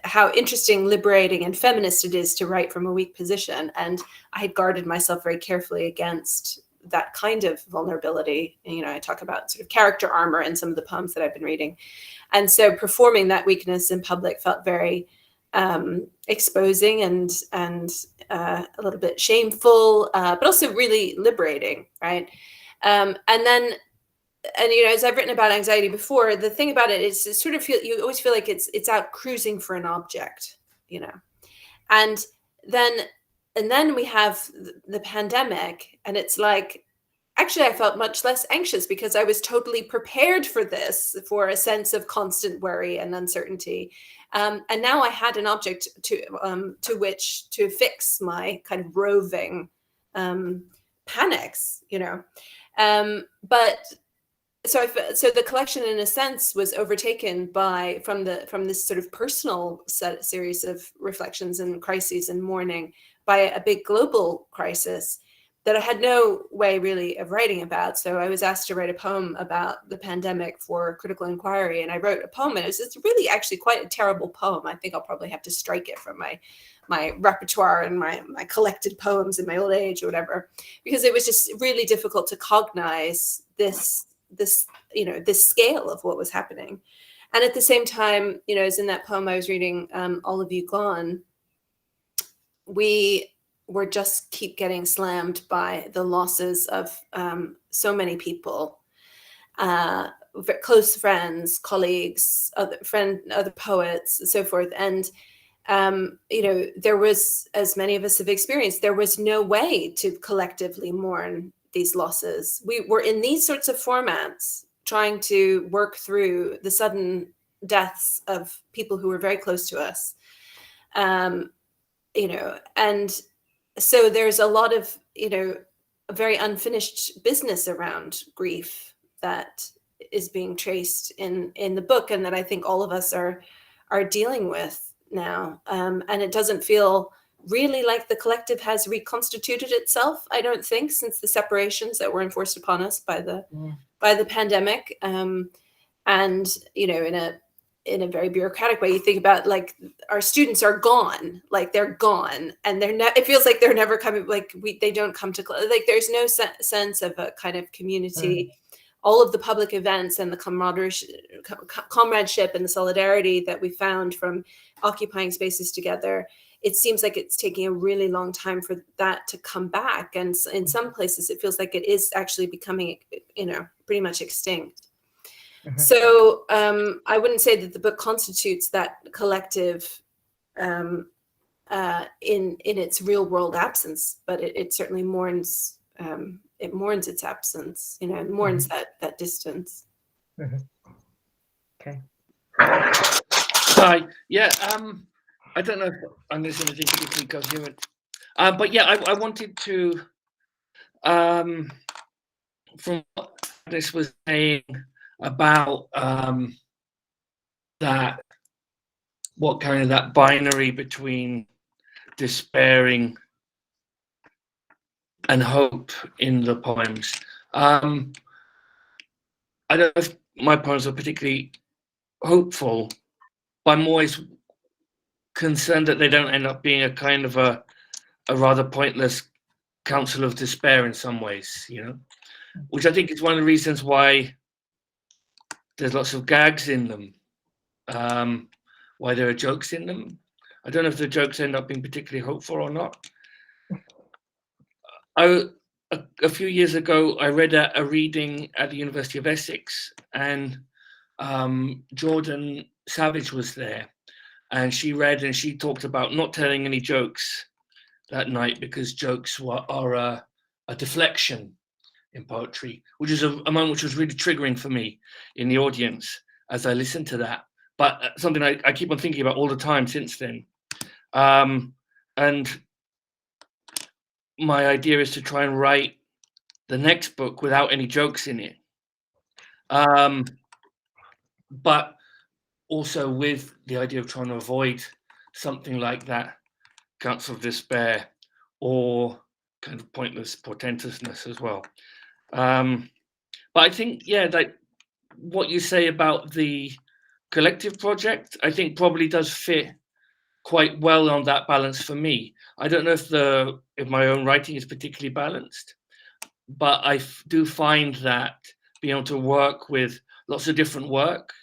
how interesting, liberating, and feminist it is to write from a weak position. And I had guarded myself very carefully against that kind of vulnerability. And, I talk about sort of character armor in some of the poems that I've been reading. And so performing that weakness in public felt very exposing and a little bit shameful, but also really liberating, right? And as I've written about anxiety before, the thing about it is sort of you always feel like it's out cruising for an object, and then we have the pandemic, and it's like, actually, I felt much less anxious because I was totally prepared for this, for a sense of constant worry and uncertainty. And now I had an object to which to fix my kind of roving panics, But so the collection, in a sense, was overtaken from this sort of personal series of reflections and crises and mourning by a big global crisis that I had no way really of writing about. So I was asked to write a poem about the pandemic for Critical Inquiry, and I wrote a poem, and it's really actually quite a terrible poem. I think I'll probably have to strike it from my repertoire and my collected poems in my old age or whatever, because it was just really difficult to cognize this scale of what was happening. And at the same time, as in that poem I was reading, All of You Gone, we were just keep getting slammed by the losses of so many people, close friends, colleagues, other poets, and so forth. And there was, as many of us have experienced, there was no way to collectively mourn these losses. We were in these sorts of formats trying to work through the sudden deaths of people who were very close to us, and so there's a lot of, a very unfinished business around grief that is being traced in the book, and that I think all of us are dealing with now. And it doesn't feel really like the collective has reconstituted itself, I don't think, since the separations that were enforced upon us by the pandemic. And, in a very bureaucratic way, you think about, like, our students are gone, like they're gone, and it feels like they're never coming, like they don't come to, like, there's no sense of a kind of community. All of the public events and the comradeship and the solidarity that we found from occupying spaces together, it seems like it's taking a really long time for that to come back. And in some places, it feels like it is actually becoming, pretty much extinct. So I wouldn't say that the book constitutes that collective in its real world absence, but it certainly mourns. It mourns its absence. It mourns that distance. Okay. Hi. Yeah. I don't know if I'm going to say anything particularly coherent, but yeah, I wanted to, from what this was saying about that binary between despairing and hope in the poems. I don't know if my poems are particularly hopeful, but I'm always concerned that they don't end up being a kind of a rather pointless counsel of despair in some ways, which I think is one of the reasons why there's lots of gags in them, why there are jokes in them. I don't know if the jokes end up being particularly hopeful or not. A few years ago, I read a reading at the University of Essex, and Jordan Savage was there, and she read and she talked about not telling any jokes that night because jokes are a deflection in poetry, which is a moment which was really triggering for me in the audience as I listened to that, but something I keep on thinking about all the time since then. And my idea is to try and write the next book without any jokes in it. but also with the idea of trying to avoid something like that Council of Despair or kind of pointless portentousness as well. But I think, yeah, like what you say about the collective project, I think probably does fit quite well on that balance for me. I don't know if my own writing is particularly balanced, but I do find that being able to work with lots of different work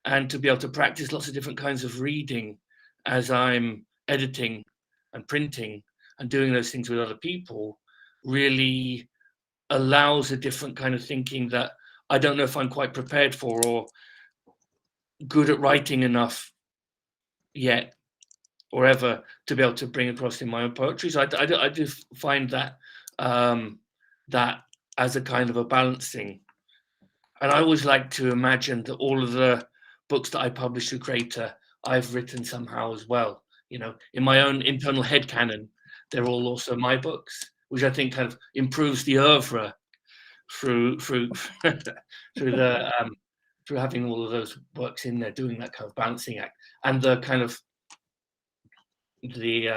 and to be able to practice lots of different kinds of reading as I'm editing and printing and doing those things with other people really allows a different kind of thinking that I don't know if I'm quite prepared for or good at writing enough yet or ever to be able to bring across in my own poetry. So I do find that that as a kind of a balancing. And I always like to imagine that all of the books that I publish through Creator, I've written somehow as well. You know, in my own internal headcanon, they're all also my books, which I think kind of improves the oeuvre through through having all of those works in there, doing that kind of balancing act, and the kind of the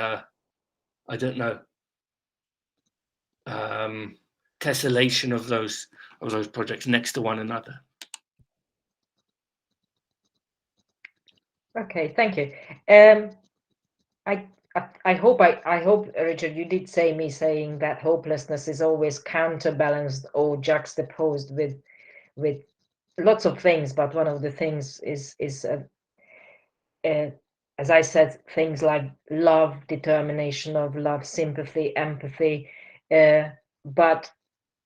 I don't know tessellation of those projects next to one another. Okay, thank you. I hope Richard, you did say me saying that hopelessness is always counterbalanced or juxtaposed with lots of things, but one of the things is as I said, things like love, determination of love, sympathy, empathy, but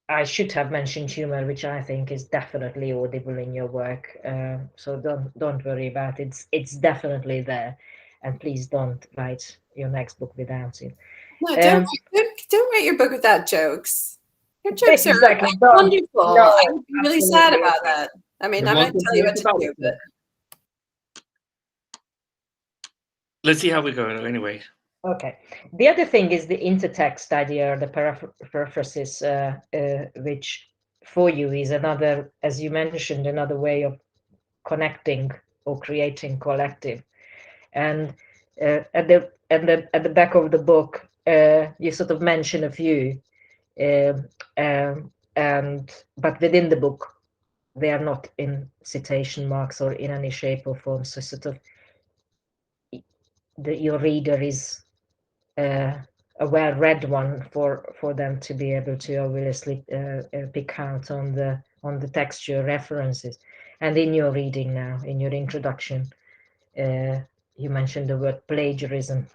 I should have mentioned humor, which I think is definitely audible in your work. So don't worry about it. It's definitely there, and please don't write your next book without it. No, don't write your book without jokes. Your jokes exactly. are wonderful. No, I would be really sad about that. I mean, I'm not tell you what to do, but let's see how we go anyway. Okay. The other thing is the intertext idea, the paraphrasis, which for you is another, as you mentioned, another way of connecting or creating collective. And at the back of the book, you sort of mention a few, but within the book, they are not in citation marks or in any shape or form. So sort of your reader is a well-read one for them to be able to obviously pick out on the textual references. And in your reading now, in your introduction, you mentioned the word plagiarism,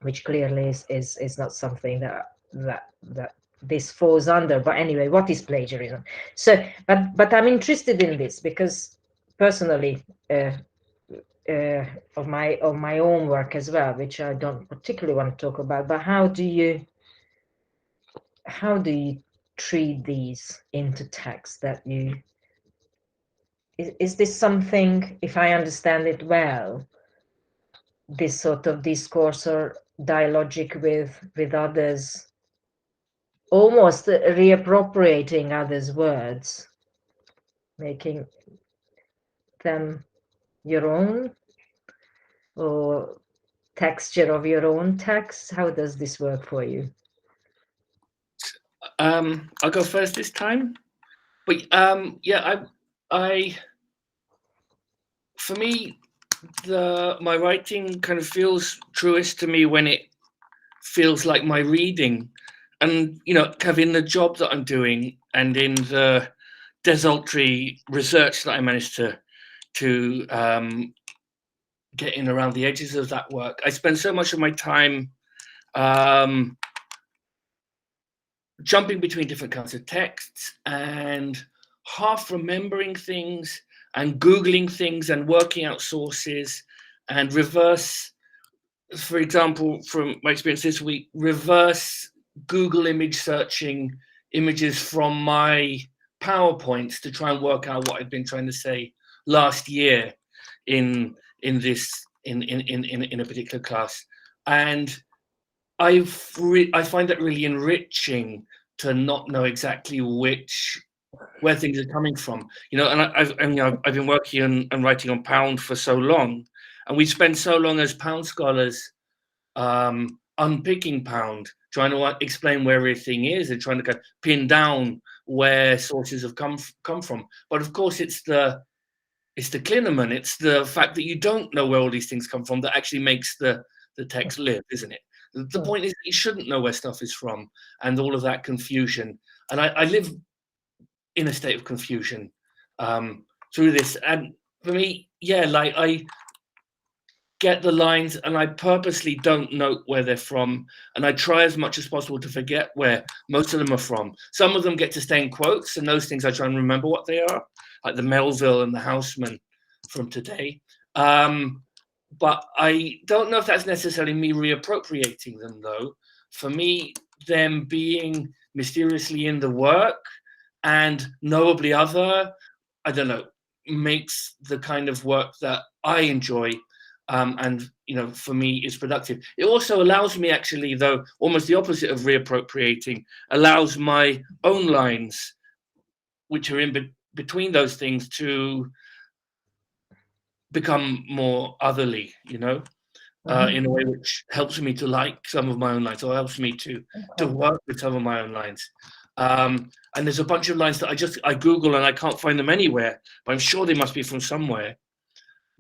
which clearly is not something that this falls under. But anyway, what is plagiarism? So, but I'm interested in this because personally, of my own work as well, which I don't particularly want to talk about. But how do you treat these into text? That you is this something, if I understand it well, this sort of discourse or dialogic with others, almost reappropriating others' words, making them your own, or texture of your own text? How does this work for you? I'll go first this time. But yeah, I for me, my writing kind of feels truest to me when it feels like my reading. And, you know, kind of in the job that I'm doing and in the desultory research that I managed to get in around the edges of that work, I spend so much of my time jumping between different kinds of texts and half remembering things and Googling things and working out sources and reverse, for example, from my experience this week, reverse Google image searching images from my PowerPoints to try and work out what I'd been trying to say last year in a particular class. And I find that really enriching to not know exactly which where things are coming from, you know. And I've been working and writing on Pound for so long, and we spend so long as Pound scholars unpicking Pound, trying to explain where everything is and trying to pin down where sources have come from. But of course, it's the clinamen, it's the fact that you don't know where all these things come from that actually makes the text live, isn't it? The point is that you shouldn't know where stuff is from, and all of that confusion. And I live in a state of confusion through this. And for me, yeah, like I get the lines and I purposely don't note where they're from. And I try as much as possible to forget where most of them are from. Some of them get to stay in quotes, and those things I try and remember what they are, like the Melville and the Houseman from today. But I don't know if that's necessarily me reappropriating them, though. For me, them being mysteriously in the work and knowably other, I don't know, makes the kind of work that I enjoy and, you know, for me is productive. It also allows me actually, though, almost the opposite of reappropriating, allows my own lines, which are in between those things, to become more otherly, you know, in a way which helps me to like some of my own lines, or helps me to work with some of my own lines. And there's a bunch of lines that I Google and I can't find them anywhere, but I'm sure they must be from somewhere,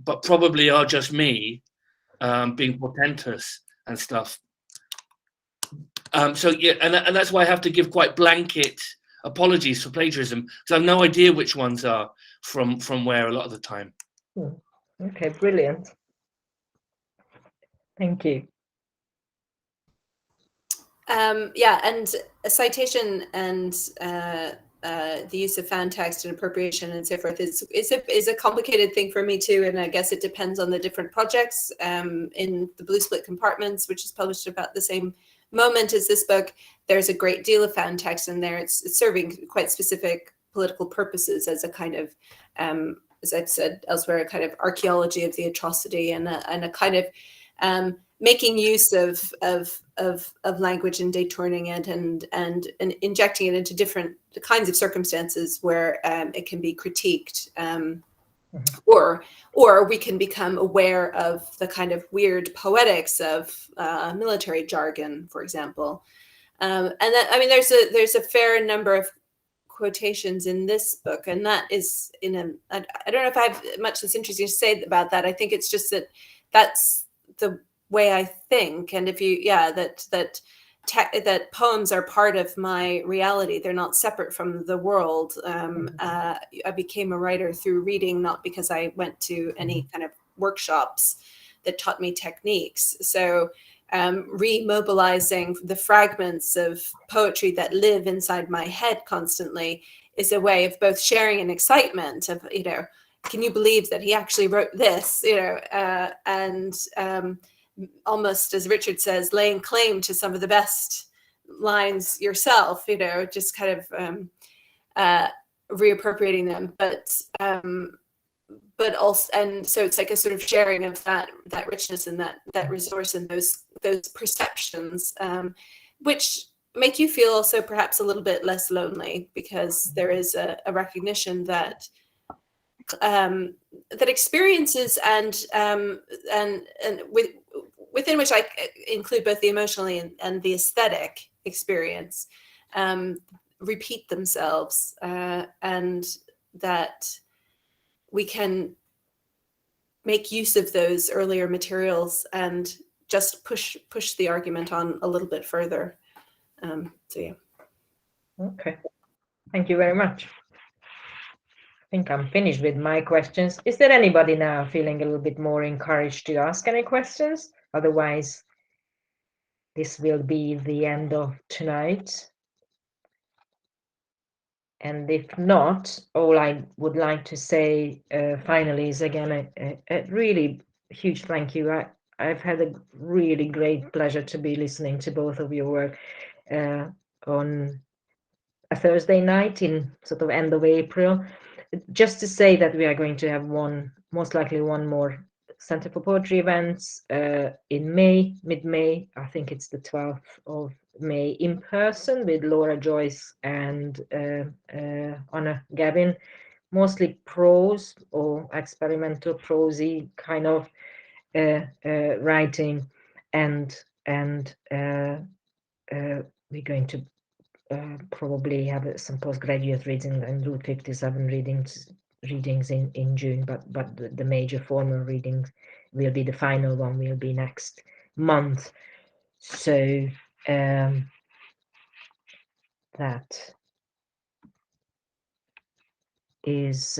but probably are just me being portentous and stuff. So yeah, and that's why I have to give quite blanket apologies for plagiarism, because I have no idea which ones are from where a lot of the time. Okay, brilliant. Thank you. Yeah, and a citation and the use of fan text and appropriation and so forth is a complicated thing for me too, and I guess it depends on the different projects. In the Blue Split Compartments, which is published about the same moment as this book, there's a great deal of fan text in there. It's serving quite specific political purposes as a kind of, as I've said elsewhere, a kind of archaeology of the atrocity and a kind of making use of language and deturning it and injecting it into different kinds of circumstances where it can be critiqued, or we can become aware of the kind of weird poetics of military jargon, for example. And that, I mean, there's a fair number of quotations in this book, and that is I don't know if I have much that's interesting to say about that. I think it's just that that's the way I think, and if you that poems are part of my reality. They're not separate from the world. I became a writer through reading, not because I went to any kind of workshops that taught me techniques. So remobilizing the fragments of poetry that live inside my head constantly is a way of both sharing an excitement of, you know, can you believe that he actually wrote this, you know, and almost, as Richard says, laying claim to some of the best lines yourself, you know, just kind of reappropriating them, but also, and so it's like a sort of sharing of that richness and that resource and those perceptions, which make you feel also perhaps a little bit less lonely, because there is a recognition that that experiences and within which I include both the emotional and the aesthetic experience, repeat themselves, and that we can make use of those earlier materials and just push the argument on a little bit further. So yeah. Okay, thank you very much. I think I'm finished with my questions. Is there anybody now feeling a little bit more encouraged to ask any questions? Otherwise, this will be the end of tonight. And if not, all I would like to say finally is again a really huge thank you. I've had a really great pleasure to be listening to both of your work on a Thursday night in sort of end of April. Just to say that we are going to have most likely one more Center for Poetry events in May, mid-May. I think it's the 12th of May in person with Laura Joyce and Anna Gavin, mostly prose or experimental prosy kind of writing, and we're going to probably have some postgraduate reading and Route 57 readings in June, but the major formal readings will be, the final one will be next month. So that is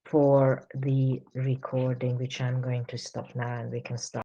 for the recording, which I'm going to stop now, and we can start.